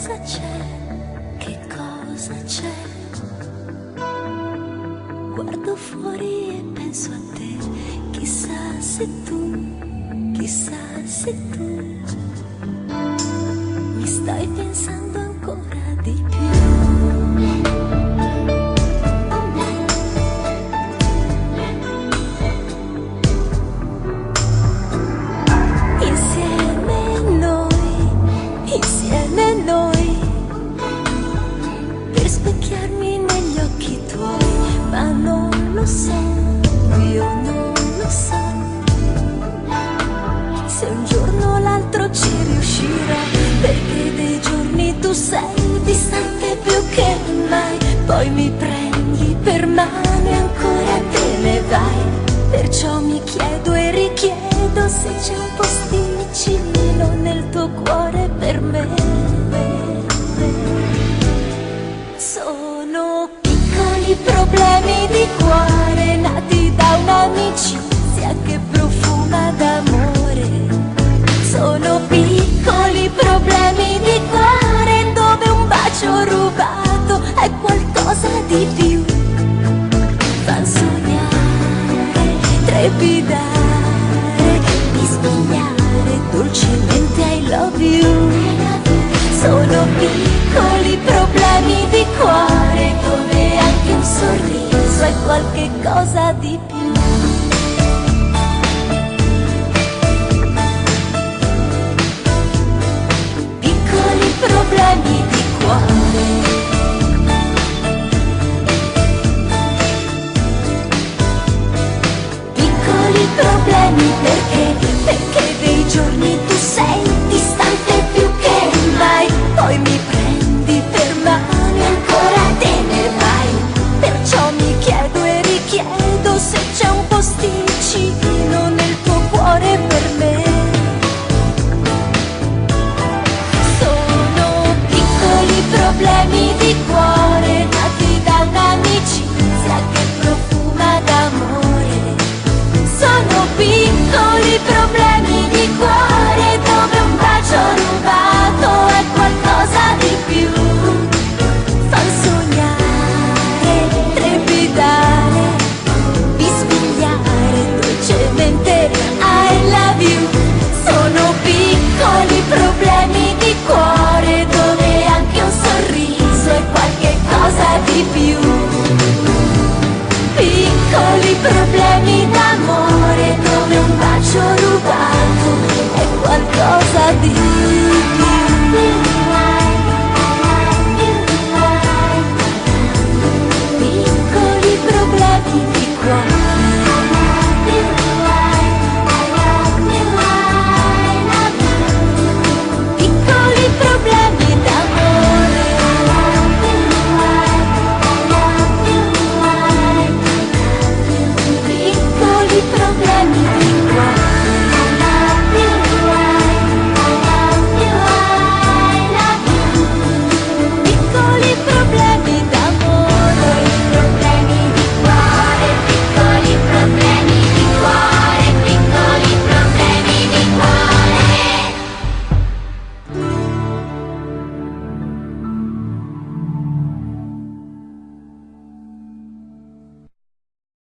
cosa c'è? Che cosa c'è? Guardo fuori e penso a te, chissà se tu mi stai pensando ancora di più. Insieme noi, per specchiarmi negli occhi tuoi, ma non lo so, io non lo so, se un giorno o l'altro ci riuscirò, perché dei giorni tu sei distante più che mai, poi mi prendi per mano e ancora te ne vai, perciò mi chiedo e richiedo se c'è un posticino nel tuo cuore per me. Sono piccoli problemi di cuore nati da un'amicizia che profuma d'amore. Sono piccoli problemi di cuore dove un bacio rubato è qualcosa di più. Fan sognare, trepidare, risvegliare dolcemente I love you. Sono piccoli problemi di cuore dove anche un sorriso è qualche cosa di più. Piccoli problemi di cuore. Piccoli problemi perché dei giorni tu sei distante più che mai, poi mi prendi per mano e ancora te ne vai, perciò mi chiedo e richiedo se c'è un posticino nel tuo cuore per me. Sono piccoli problemi di cuore nati da un'amicizia che profuma d'amore. Sono piccoli problemi di cuore dove un bacio rubato è qualcosa di più. Fan sognare, trepidare, risvegliare dolcemente I love you. Sono piccoli problemi di cuore dove anche un sorriso è qualche cosa di più. Piccoli problemi